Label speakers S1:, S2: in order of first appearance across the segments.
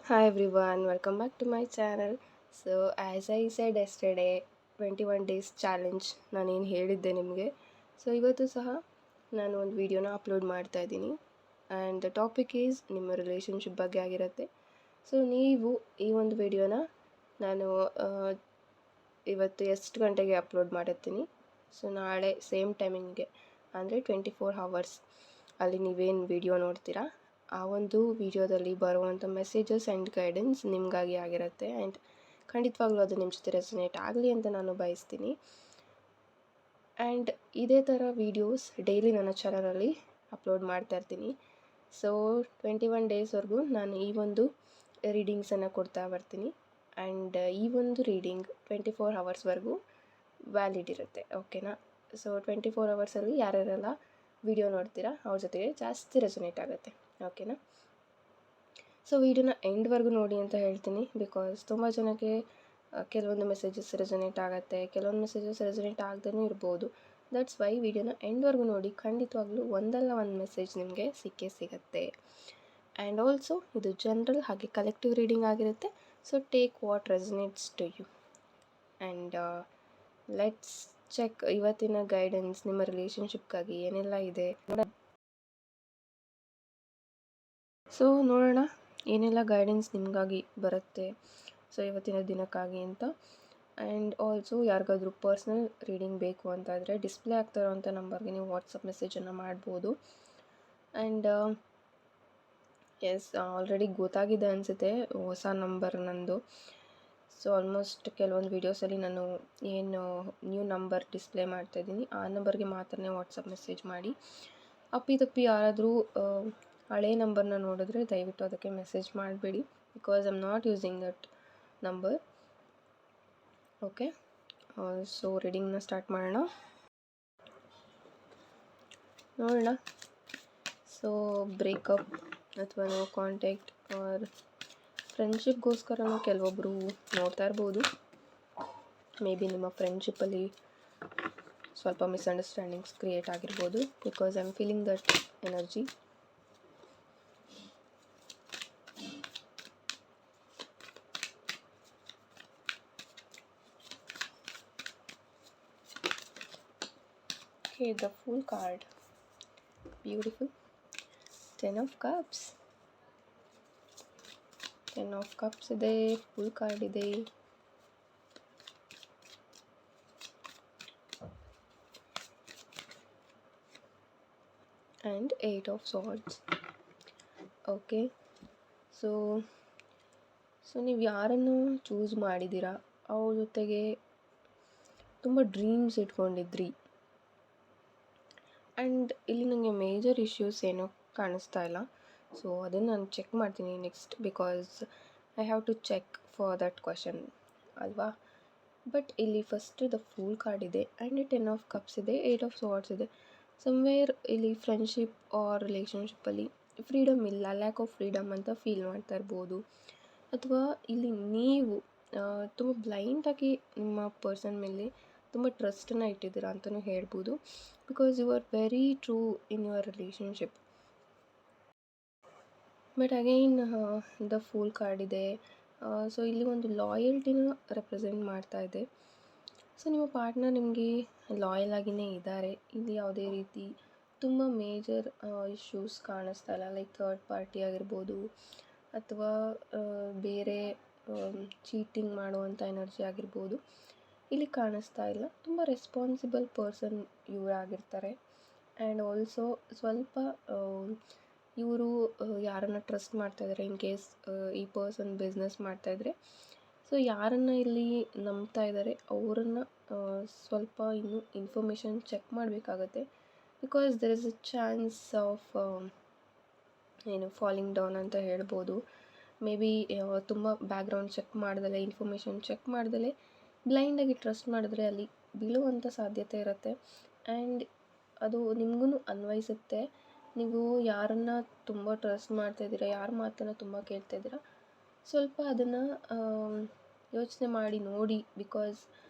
S1: Hi everyone, welcome back to my channel. So as I said yesterday, 21 days challenge ನಾನೇನು ಹೇಳಿದ್ದೆ ನಿಮಗೆ. So ಇವತ್ತು ಸಹ ನಾನು ಒಂದು ವಿಡಿಯೋನ ಅಪ್ಲೋಡ್ ಮಾಡ್ತಾ ಇದ್ದೀನಿ ಆ್ಯಂಡ್ ದ ಟಾಪಿಕ್ ಈಸ್ ನಿಮ್ಮ ರಿಲೇಷನ್ಶಿಪ್ ಬಗ್ಗೆ ಆಗಿರುತ್ತೆ. ಸೊ ನೀವು ಈ ಒಂದು ವಿಡಿಯೋನ ನಾನು ಇವತ್ತು ಎಷ್ಟು ಗಂಟೆಗೆ ಅಪ್ಲೋಡ್ ಮಾಡಿರ್ತೀನಿ. ಸೊ ನಾಳೆ ಸೇಮ್ ಟೈಮಿಂಗ್ಗೆ ಅಂದರೆ 24 hours ಅಲ್ಲಿ ನೀವೇನು ವಿಡಿಯೋ ನೋಡ್ತೀರಾ ಆ ಒಂದು ವಿಡಿಯೋದಲ್ಲಿ ಬರುವಂಥ ಮೆಸೇಜಸ್ ಆ್ಯಂಡ್ ಗೈಡೆನ್ಸ್ ನಿಮಗಾಗಿ ಆಗಿರುತ್ತೆ. ಆ್ಯಂಡ್ ಖಂಡಿತವಾಗ್ಲೂ ಅದು ನಿಮ್ಮ ಜೊತೆ ರೆಸನೇಟ್ ಆಗಲಿ ಅಂತ ನಾನು ಬಯಸ್ತೀನಿ. ಆ್ಯಂಡ್ ಇದೇ ಥರ ವೀಡಿಯೋಸ್ ಡೈಲಿ ನನ್ನ ಚಾನಲಲ್ಲಿ ಅಪ್ಲೋಡ್ ಮಾಡ್ತಾ ಇರ್ತೀನಿ. ಸೊ 21 ಡೇಸ್ವರೆಗೂ ನಾನು ಈ ಒಂದು ರೀಡಿಂಗ್ಸನ್ನು ಕೊಡ್ತಾ ಬರ್ತೀನಿ. ಆ್ಯಂಡ್ ಈ ಒಂದು ರೀಡಿಂಗ್ 24 hours ವ್ಯಾಲಿಡ್ ಇರುತ್ತೆ, ಓಕೆನಾ. ಸೊ 24 hours ಯಾರ್ಯಾರೆಲ್ಲ ವಿಡಿಯೋ ನೋಡ್ತೀರಾ ಅವ್ರ ಜೊತೆಗೆ ಜಾಸ್ತಿ ರೆಸನೇಟ್ ಆಗುತ್ತೆ, ಓಕೆನಾ. ಸೊ ವಿಡಿಯೋನ ಎಂಡ್ವರೆಗೂ ನೋಡಿ ಅಂತ ಹೇಳ್ತೀನಿ. ಬಿಕಾಸ್ ತುಂಬ ಜನಕ್ಕೆ ಕೆಲವೊಂದು ಮೆಸೇಜಸ್ ರೆಸನೇಟ್ ಆಗುತ್ತೆ, ಕೆಲವೊಂದು ಮೆಸೇಜಸ್ ರೆಸನೇಟ್ ಆಗದೇ ಇರ್ಬೋದು. ದಟ್ಸ್ ವೈ ವಿಡಿಯೋನ ಎಂಡ್ವರೆಗೂ ನೋಡಿ. ಖಂಡಿತವಾಗ್ಲೂ ಒಂದಲ್ಲ ಒಂದು ಮೆಸೇಜ್ ನಿಮಗೆ ಸಿಕ್ಕೇ ಸಿಗುತ್ತೆ. ಆ್ಯಂಡ್ ಆಲ್ಸೋ ಇದು ಜನರಲ್ ಹಾಗೆ ಕಲೆಕ್ಟಿವ್ ರೀಡಿಂಗ್ ಆಗಿರುತ್ತೆ. So take what resonates to you. And let's check ಇವತ್ತಿನ ಗೈಡೆನ್ಸ್ ನಿಮ್ಮ ರಿಲೇಷನ್ಶಿಪ್ಗಾಗಿ ಏನೆಲ್ಲ ಇದೆ ಸೊ ನೋಡೋಣ ಏನೆಲ್ಲ ಗೈಡೆನ್ಸ್ ನಿಮಗಾಗಿ ಬರುತ್ತೆ ಸೊ ಇವತ್ತಿನ ದಿನಕ್ಕಾಗಿ ಅಂತ. ಆ್ಯಂಡ್ ಆಲ್ಸೋ ಯಾರಿಗಾದ್ರೂ ಪರ್ಸ್ನಲ್ ರೀಡಿಂಗ್ ಬೇಕು ಅಂತ ಇದ್ದರೆ ಡಿಸ್ಪ್ಲೇ ಆಗ್ತಾ ಇರೋವಂಥ ನಂಬರ್ಗೆ ನೀವು ವಾಟ್ಸಪ್ ಮೆಸೇಜನ್ನು ಮಾಡ್ಬೋದು. ಆ್ಯಂಡ್ ಎಸ್ ಆಲ್ರೆಡಿ ಗೊತ್ತಾಗಿದೆ ಅನಿಸುತ್ತೆ ಹೊಸ ನಂಬರ್ ನಂದು. ಸೊ ಆಲ್ಮೋಸ್ಟ್ ಕೆಲವೊಂದು ವೀಡಿಯೋಸಲ್ಲಿ ನಾನು ಏನು ನ್ಯೂ ನಂಬರ್ ಡಿಸ್ಪ್ಲೇ ಮಾಡ್ತಾಯಿದ್ದೀನಿ ಆ ನಂಬರ್ಗೆ ಮಾತ್ರ ವಾಟ್ಸಪ್ ಮೆಸೇಜ್ ಮಾಡಿ. ಅಪ್ಪಿತಪ್ಪಿ ಯಾರಾದರೂ ಹಳೇ ನಂಬರ್ನ ನೋಡಿದ್ರೆ ದಯವಿಟ್ಟು ಅದಕ್ಕೆ ಮೆಸೇಜ್ ಮಾಡಬೇಡಿ. Because I am not using that number. Okay, so ರೀಡಿಂಗ್ನ ಸ್ಟಾರ್ಟ್ ಮಾಡೋಣ. ನೋಡೋಣ. ಸೊ ಬ್ರೇಕಪ್ ಅಥವಾ ನೋ ಕಾಂಟ್ಯಾಕ್ಟ್ ಆರ್ ಫ್ರೆಂಡ್ಶಿಪ್ಗೋಸ್ಕರನೂ ಕೆಲವೊಬ್ಬರು ನೋಡ್ತಾ ಇರ್ಬೋದು. ಮೇ ಬಿ ನಿಮ್ಮ ಫ್ರೆಂಡ್ಶಿಪ್ಪಲ್ಲಿ ಸ್ವಲ್ಪ ಮಿಸ್ಅಂಡರ್ಸ್ಟ್ಯಾಂಡಿಂಗ್ಸ್ ಕ್ರಿಯೇಟ್ ಆಗಿರ್ಬೋದು. Because I am feeling that energy. Okay, the Fool card. Beautiful. 10 of Cups. 10 of Cups ಇದೆ, Fool card ಇದೆ. And 8 of Swords. Okay, so ನೀವು ಯಾರನ್ನು ಚೂಸ್ ಮಾಡಿದ್ದೀರಾ ಅವ್ರ ಜೊತೆಗೆ ತುಂಬ ಡ್ರೀಮ್ಸ್ ಇಟ್ಕೊಂಡಿದ್ರಿ. ಆ್ಯಂಡ್ ಇಲ್ಲಿ ನನಗೆ ಮೇಜರ್ ಇಶ್ಯೂಸ್ ಏನೂ ಕಾಣಿಸ್ತಾ ಇಲ್ಲ. ಸೊ ಅದನ್ನು ನಾನು ಚೆಕ್ ಮಾಡ್ತೀನಿ next. Because I have to check for that question ಅಲ್ವಾ. ಬಟ್ ಇಲ್ಲಿ ಫಸ್ಟ್ ದ ಫೂಲ್ ಕಾರ್ಡ್ ಇದೆ ಆ್ಯಂಡ್ 10 ಆಫ್ ಕಪ್ಸ್ ಇದೆ, 8 ಆಫ್ ಸಾರ್ಟ್ಸ್ ಇದೆ. ಸಮ್ವೇರ್ ಇಲ್ಲಿ ಫ್ರೆಂಡ್ಶಿಪ್ ಆರ್ ರಿಲೇಷನ್ಶಿಪ್ಪಲ್ಲಿ ಫ್ರೀಡಮ್ ಇಲ್ಲ, ಲ್ಯಾಕ್ ಆಫ್ ಫ್ರೀಡಮ್ ಅಂತ ಫೀಲ್ ಮಾಡ್ತಾ ಇರ್ಬೋದು. ಅಥವಾ ಇಲ್ಲಿ ನೀವು ತುಂಬ ಬ್ಲೈಂಡಾಗಿ ನಿಮ್ಮ ಪರ್ಸನ್ ಮೇಲೆ ತುಂಬ ಟ್ರಸ್ಟನ್ನು ಇಟ್ಟಿದ್ದೀರಾ ಅಂತಲೂ ಹೇಳ್ಬೋದು. Because you are very true in your relationship. But again the fool card ಇದೆ. ಸೊ ಇಲ್ಲಿ ಒಂದು ಲಾಯಲ್ಟಿನ ರೆಪ್ರೆಸೆಂಟ್ ಮಾಡ್ತಾ ಇದೆ. ಸೊ ನಿಮ್ಮ ಪಾರ್ಟ್ನರ್ ನಿಮಗೆ ಲಾಯಲ್ ಆಗಿಯೇ ಇದ್ದಾರೆ. ಇಲ್ಲಿ ಯಾವುದೇ ರೀತಿ ತುಂಬ ಮೇಜರ್ ಇಶ್ಯೂಸ್ ಕಾಣಿಸ್ತಾ ಇಲ್ಲ. ಲೈಕ್ ಥರ್ಡ್ ಪಾರ್ಟಿ ಆಗಿರ್ಬೋದು ಅಥವಾ ಬೇರೆ ಚೀಟಿಂಗ್ ಮಾಡುವಂಥ ಎನರ್ಜಿ ಆಗಿರ್ಬೋದು ಇಲ್ಲಿ ಕಾಣಿಸ್ತಾ ಇಲ್ಲ. ತುಂಬ ರೆಸ್ಪಾನ್ಸಿಬಲ್ ಪರ್ಸನ್ ಇವರಾಗಿರ್ತಾರೆ. ಆ್ಯಂಡ್ ಆಲ್ಸೋ ಸ್ವಲ್ಪ ಇವರು ಯಾರನ್ನು ಟ್ರಸ್ಟ್ ಮಾಡ್ತಾಯಿದ್ದಾರೆ, ಇನ್ ಕೇಸ್ ಈ ಪರ್ಸನ್ ಬಿಸ್ನೆಸ್ ಮಾಡ್ತಾಯಿದ್ರೆ ಸೊ ಯಾರನ್ನು ಇಲ್ಲಿ ನಂಬ್ತಾ ಇದ್ದಾರೆ ಅವರನ್ನು ಸ್ವಲ್ಪ ಇನ್ನೂ ಇನ್ಫಾರ್ಮೇಷನ್ ಚೆಕ್ ಮಾಡಬೇಕಾಗತ್ತೆ. Because there is a chance of falling down ಅಂತ ಹೇಳ್ಬೋದು. ಮೇ ಬಿ ತುಂಬ ಬ್ಯಾಕ್ಗ್ರೌಂಡ್ ಚೆಕ್ ಮಾಡ್ದಲೇ, ಇನ್ಫಾರ್ಮೇಷನ್ ಚೆಕ್ ಮಾಡ್ದಲೇ ಬ್ಲೈಂಡಾಗಿ ಟ್ರಸ್ಟ್ ಮಾಡಿದ್ರೆ ಅಲ್ಲಿ ಬೀಳುವಂಥ ಸಾಧ್ಯತೆ ಇರುತ್ತೆ. ಆ್ಯಂಡ್ ಅದು ನಿಮಗೂ ಅನ್ವಯಿಸುತ್ತೆ. ನೀವು ಯಾರನ್ನು ತುಂಬ ಟ್ರಸ್ಟ್ ಮಾಡ್ತಾಯಿದ್ದೀರಾ, ಯಾರ ಮಾತನ್ನು ತುಂಬ ಕೇಳ್ತಾಯಿದ್ದೀರಾ, ಸ್ವಲ್ಪ ಅದನ್ನು ಯೋಚನೆ ಮಾಡಿ ನೋಡಿ. ಬಿಕಾಸ್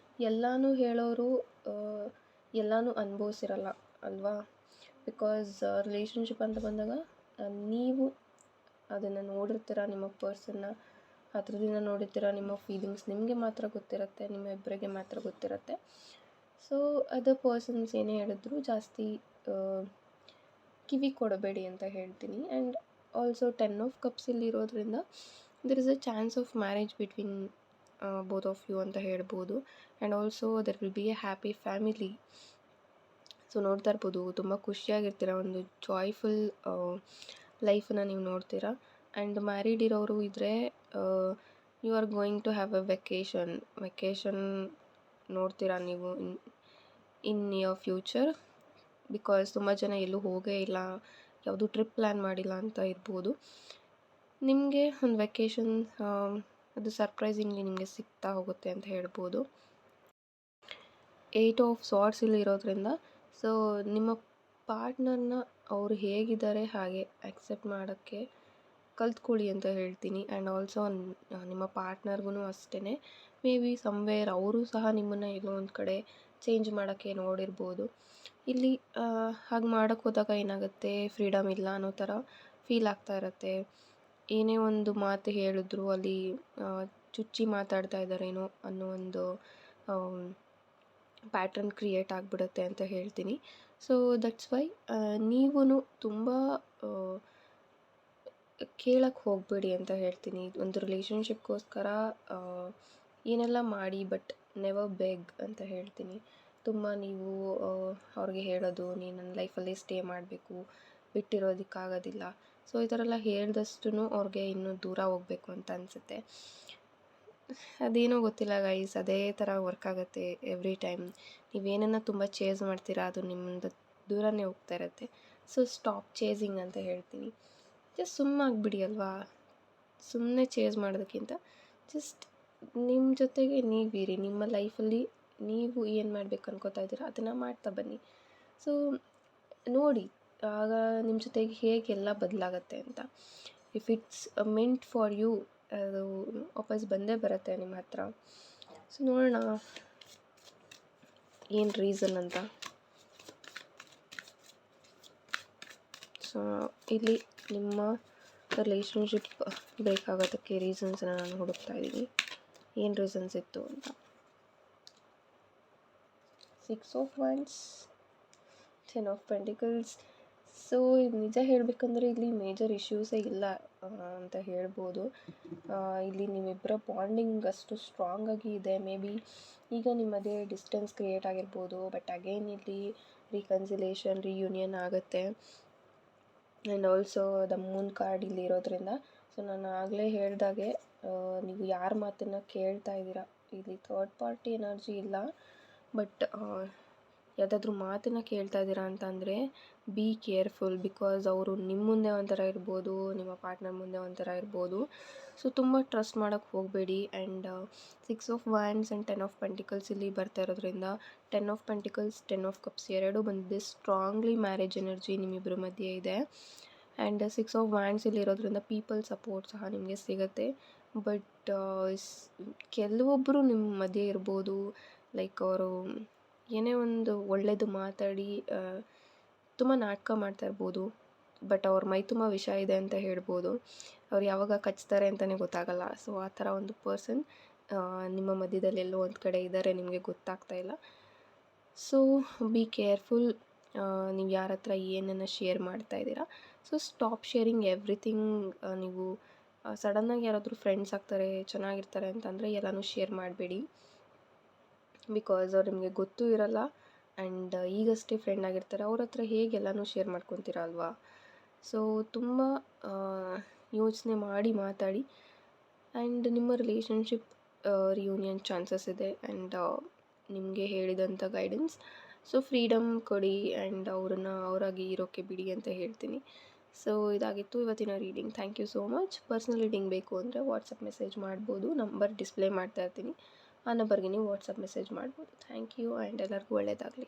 S1: ಎಲ್ಲನೂ ಹೇಳೋರು ಎಲ್ಲನೂ ಅನುಭವಿಸಿರಲ್ಲ ಅಲ್ವಾ. ಬಿಕಾಸ್ ರಿಲೇಷನ್ಶಿಪ್ ಅಂತ ಬಂದಾಗ ನೀವು ಅದನ್ನು ನೋಡಿರ್ತೀರ, ನಿಮ್ಮ ಪರ್ಸನ್ನ ಹತ್ರದಿಂದ ನೋಡಿರ್ತೀರ, ನಿಮ್ಮ ಫೀಲಿಂಗ್ಸ್ ನಿಮಗೆ ಮಾತ್ರ ಗೊತ್ತಿರುತ್ತೆ, ನಿಮ್ಮ ಇಬ್ಬರಿಗೆ ಮಾತ್ರ ಗೊತ್ತಿರುತ್ತೆ. ಸೊ ಅದರ್ ಪರ್ಸನ್ಸ್ ಏನೇ ಹೇಳಿದ್ರು ಜಾಸ್ತಿ ಕಿವಿ ಕೊಡಬೇಡಿ ಅಂತ ಹೇಳ್ತೀನಿ. ಆ್ಯಂಡ್ ಆಲ್ಸೋ 10 ಆಫ್ ಕಪ್ಸ್ ಇಲ್ಲಿ ಇರೋದ್ರಿಂದ there is a chance of marriage between both of you ಅಂತ ಹೇಳ್ಬೋದು. And also there will be a happy family. So ನೋಡ್ತಾ ಇರ್ಬೋದು, ತುಂಬ ಖುಷಿಯಾಗಿರ್ತೀರ, ಒಂದು ಜಾಯ್ಫುಲ್ ಲೈಫನ್ನು ನೀವು ನೋಡ್ತೀರಾ. ಆ್ಯಂಡ್ ಮ್ಯಾರಿಡ್ ಇರೋರು ಇದ್ದರೆ you are going to have a vacation ನೋಡ್ತೀರಾ ನೀವು ಇನ್ ಯುವರ್ ಫ್ಯೂಚರ್. ಬಿಕಾಸ್ ತುಂಬ ಜನ ಎಲ್ಲೂ ಹೋಗೇ ಇಲ್ಲ, ಯಾವುದು ಟ್ರಿಪ್ ಪ್ಲ್ಯಾನ್ ಮಾಡಿಲ್ಲ ಅಂತ ಇರ್ಬೋದು. ನಿಮಗೆ ಒಂದು ವೆಕೇಷನ್ ಅದು ಸರ್ಪ್ರೈಸಿಂಗ್ಲಿ ನಿಮಗೆ ಸಿಗ್ತಾ ಹೋಗುತ್ತೆ ಅಂತ ಹೇಳ್ಬೋದು. 8 ಆಫ್ ಸಾರ್ಟ್ಸ್ ಇಲ್ಲಿ ಇರೋದ್ರಿಂದ ಸೊ ನಿಮ್ಮ ಪಾರ್ಟ್ನರ್ನ ಅವರು ಹೇಗಿದ್ದಾರೆ ಹಾಗೆ ಆಕ್ಸೆಪ್ಟ್ ಮಾಡೋಕ್ಕೆ ಕಲ್ತ್ಕೊಳ್ಳಿ ಅಂತ ಹೇಳ್ತೀನಿ. ಆ್ಯಂಡ್ ಆಲ್ಸೋ ನಿಮ್ಮ ಪಾರ್ಟ್ನರ್ಗೂ ಅಷ್ಟೇ ಮೇ ಬಿ ಸಮ್ವೇರ್ ಅವರು ಸಹ ನಿಮ್ಮನ್ನು ಎಲ್ಲೋ ಒಂದು ಕಡೆ ಚೇಂಜ್ ಮಾಡೋಕ್ಕೆ ನೋಡಿರ್ಬೋದು. ಇಲ್ಲಿ ಹಾಗೆ ಮಾಡೋಕ್ಕೆ ಹೋದಾಗ ಏನಾಗುತ್ತೆ, ಫ್ರೀಡಮ್ ಇಲ್ಲ ಅನ್ನೋ ಥರ ಫೀಲ್ ಆಗ್ತಾ ಇರುತ್ತೆ. ಏನೇ ಒಂದು ಮಾತು ಹೇಳಿದ್ರು ಅಲ್ಲಿ ಚುಚ್ಚಿ ಮಾತಾಡ್ತಾ ಇದ್ದಾರೇನೋ ಅನ್ನೋ ಒಂದು ಪ್ಯಾಟ್ರನ್ ಕ್ರಿಯೇಟ್ ಆಗಿಬಿಡುತ್ತೆ ಅಂತ ಹೇಳ್ತೀನಿ. ಸೊ ದಟ್ಸ್ ವೈ ನೀವೂ ತುಂಬ ಕೇಳಕ್ಕೆ ಹೋಗಬೇಡಿ ಅಂತ ಹೇಳ್ತೀನಿ. ಒಂದು ರಿಲೇಷನ್ಶಿಪ್ಗೋಸ್ಕರ ಏನೆಲ್ಲ ಮಾಡಿ ಬಟ್ ನೆವರ್ ಬೆಗ್ ಅಂತ ಹೇಳ್ತೀನಿ. ತುಂಬ ನೀವು ಅವ್ರಿಗೆ ಹೇಳೋದು ನೀನು ನನ್ನ ಲೈಫಲ್ಲಿ ಸ್ಟೇ ಮಾಡಬೇಕು, ಬಿಟ್ಟಿರೋದಕ್ಕಾಗೋದಿಲ್ಲ. ಸೊ ಈ ಥರ ಎಲ್ಲ ಹೇಳಿದಷ್ಟು ಅವ್ರಿಗೆ ಇನ್ನೂ ದೂರ ಹೋಗಬೇಕು ಅಂತ ಅನಿಸುತ್ತೆ. ಅದೇನೋ ಗೊತ್ತಿಲ್ಲ ಗೈಸ್, ಅದೇ ಥರ ವರ್ಕ್ ಆಗುತ್ತೆ ಎವ್ರಿ ಟೈಮ್. ನೀವೇನನ್ನು ತುಂಬ ಚೇಸ್ ಮಾಡ್ತೀರಾ ಅದು ನಿಮ್ಮಿಂದ ದೂರನೇ ಹೋಗ್ತಾ ಇರುತ್ತೆ. ಸೊ ಸ್ಟಾಪ್ ಚೇಸಿಂಗ್ ಅಂತ ಹೇಳ್ತೀನಿ. ಜಸ್ಟ್ ಸುಮ್ಮನಾಗ್ಬಿಡಿ ಅಲ್ವಾ. ಸುಮ್ಮನೆ ಚೇಸ್ ಮಾಡೋದಕ್ಕಿಂತ ಜಸ್ಟ್ ನಿಮ್ಮ ಜೊತೆಗೆ ನೀವಿರಿ, ನಿಮ್ಮ ಲೈಫಲ್ಲಿ ನೀವು ಏನು ಮಾಡಬೇಕು ಅನ್ಕೋತಾ ಇದ್ದೀರಾ ಅದನ್ನು ಮಾಡ್ತಾ ಬನ್ನಿ. ಸೊ ನೋಡಿ ಆಗ ನಿಮ್ಮ ಜೊತೆಗೆ ಹೇಗೆಲ್ಲ ಬದಲಾಗತ್ತೆ ಅಂತ. If it's meant for you ಅದು ವಾಪಸ್ ಬಂದೇ ಬರುತ್ತೆ ನಿಮ್ಮ ಹತ್ರ. ಸೊ ನೋಡೋಣ ಏನು ರೀಸನ್ ಅಂತ. ಸೊ ಇಲ್ಲಿ ನಿಮ್ಮ ರಿಲೇಷನ್ಶಿಪ್ ಬ್ರೇಕ್ ಆಗೋದಕ್ಕೆ ರೀಸನ್ಸನ್ನ ನಾನು ಹುಡುಕ್ತಾ ಇದ್ದೀನಿ, ಏನು ರೀಸನ್ಸ್ ಇತ್ತು ಅಂತ. 6 of wands, 10 of pentacles. So ನಿಜ ಹೇಳಬೇಕಂದ್ರೆ ಇಲ್ಲಿ ಮೇಜರ್ ಇಶ್ಯೂಸೇ ಇಲ್ಲ ಅಂತ ಹೇಳ್ಬೋದು. ಇಲ್ಲಿ ನಿಮ್ಮಿಬ್ಬರ ಬಾಂಡಿಂಗ್ ಅಷ್ಟು ಸ್ಟ್ರಾಂಗಾಗಿ ಇದೆ. ಮೇ ಬಿ ಈಗ ನಿಮ್ಮದೇ ಡಿಸ್ಟೆನ್ಸ್ ಕ್ರಿಯೇಟ್ ಆಗಿರ್ಬೋದು, ಬಟ್ ಅಗೈನ್ ಇಲ್ಲಿ ರೀಕನ್ಸಿಲೇಷನ್ ರಿಯೂನಿಯನ್ ಆಗುತ್ತೆ. And also the Moon card ಇಲ್ಲಿ ಇರೋದ್ರಿಂದ ಸೊ ನಾನು ಆಗಲೇ ಹೇಳ್ದಾಗೆ ನೀವು ಯಾರ ಮಾತನ್ನು ಕೇಳ್ತಾ ಇದ್ದೀರಾ, ಇಲ್ಲಿ ಥರ್ಡ್ ಪಾರ್ಟಿ ಎನರ್ಜಿ ಇಲ್ಲ, ಬಟ್ ಯಾವುದಾದ್ರೂ ಮಾತನ್ನು ಕೇಳ್ತಾ ಇದ್ದೀರಾ ಅಂತಂದರೆ ಬಿ ಕೇರ್ಫುಲ್. ಬಿಕಾಸ್ ಅವರು ನಿಮ್ಮ ಮುಂದೆ ಒಂಥರ ಇರ್ಬೋದು, ನಿಮ್ಮ ಪಾರ್ಟ್ನರ್ ಮುಂದೆ ಒಂಥರ ಇರ್ಬೋದು. ಸೊ ತುಂಬ ಟ್ರಸ್ಟ್ ಮಾಡೋಕ್ಕೆ ಹೋಗಬೇಡಿ. And 6 of wands and 10 of pentacles ಇಲ್ಲಿ ಬರ್ತಾ ಇರೋದ್ರಿಂದ 10 ಆಫ್ ಪೆಂಟಿಕಲ್ಸ್ 10 ಆಫ್ ಕಪ್ಸ್ ಎರಡೂ ಬಂದಿದೆ. ಸ್ಟ್ರಾಂಗ್ಲಿ ಮ್ಯಾರೇಜ್ ಎನರ್ಜಿ ನಿಮ್ಮಿಬ್ಬರ ಮಧ್ಯೆ ಇದೆ. ಆ್ಯಂಡ್ 6 ಆಫ್ ವಾಂಡ್ಸ್ ಇಲ್ಲಿ ಇರೋದ್ರಿಂದ ಪೀಪಲ್ ಸಪೋರ್ಟ್ ಸಹ ನಿಮಗೆ ಸಿಗುತ್ತೆ. ಬಟ್ ಕೆಲವೊಬ್ಬರು ನಿಮ್ಮ ಮಧ್ಯೆ ಇರ್ಬೋದು, ಲೈಕ್ ಅವರು ಏನೇ ಒಂದು ಒಳ್ಳೆಯದು ಮಾತಾಡಿ ತುಂಬ ನಾಟಕ ಮಾಡ್ತಾ ಇರ್ಬೋದು, ಬಟ್ ಅವ್ರ ಮೈ ತುಂಬ ವಿಷ ಇದೆ ಅಂತ ಹೇಳ್ಬೋದು. ಅವ್ರು ಯಾವಾಗ ಕಚ್ತಾರೆ ಅಂತಲೇ ಗೊತ್ತಾಗಲ್ಲ. ಸೊ ಆ ಥರ ಒಂದು ಪರ್ಸನ್ ನಿಮ್ಮ ಮಧ್ಯದಲ್ಲಿ ಎಲ್ಲೋ ಒಂದು ಕಡೆ ಇದ್ದಾರೆ, ನಿಮಗೆ ಗೊತ್ತಾಗ್ತಾ ಇಲ್ಲ. So be careful. ನೀವು ಯಾರ ಹತ್ರ ಏನನ್ನು ಶೇರ್ ಮಾಡ್ತಾ ಇದ್ದೀರಾ. So stop sharing everything. ನೀವು ಸಡನ್ನಾಗಿ ಯಾರಾದರೂ ಫ್ರೆಂಡ್ಸ್ ಆಗ್ತಾರೆ, ಚೆನ್ನಾಗಿರ್ತಾರೆ ಅಂತಂದರೆ ಎಲ್ಲನೂ ಶೇರ್ ಮಾಡಬೇಡಿ. ಬಿಕಾಸ್ ಅವ್ರು ನಿಮಗೆ ಗೊತ್ತೂ ಇರಲ್ಲ ಆ್ಯಂಡ್ ಈಗಷ್ಟೇ ಫ್ರೆಂಡ್ ಆಗಿರ್ತಾರೆ. ಅವ್ರ ಹತ್ರ ಹೇಗೆ ಎಲ್ಲನೂ ಶೇರ್ ಮಾಡ್ಕೊತೀರ ಅಲ್ವಾ. ಸೊ ತುಂಬ ಯೋಚನೆ ಮಾಡಿ ಮಾತಾಡಿ. ಆ್ಯಂಡ್ ನಿಮ್ಮ ರಿಲೇಷನ್ಶಿಪ್ ರಿಯೂನಿಯನ್ ಚಾನ್ಸಸ್ ಇದೆ. ಆ್ಯಂಡ್ ನಿಮಗೆ ಹೇಳಿದಂಥ ಗೈಡೆನ್ಸ್, ಸೊ ಫ್ರೀಡಮ್ ಕೊಡಿ ಆ್ಯಂಡ್ ಅವ್ರನ್ನ ಅವರಾಗಿ ಇರೋಕ್ಕೆ ಬಿಡಿ ಅಂತ ಹೇಳ್ತೀನಿ. ಸೊ ಇದಾಗಿತ್ತು ಇವತ್ತಿನ reading. Thank you so much. Personal reading ಬೇಕು ಅಂದರೆ ವಾಟ್ಸಪ್ ಮೆಸೇಜ್ ಮಾಡ್ಬೋದು. ನಂಬರ್ ಡಿಸ್ಪ್ಲೇ ಮಾಡ್ತಾ ಇರ್ತೀನಿ, ಆ ನಂಬರ್ಗೆ ನೀವು ವಾಟ್ಸಪ್ ಮೆಸೇಜ್ ಮಾಡ್ಬೋದು. ಥ್ಯಾಂಕ್ ಯು ಆ್ಯಂಡ್ ಎಲ್ಲರಿಗೂ ಒಳ್ಳೆಯದಾಗಲಿ.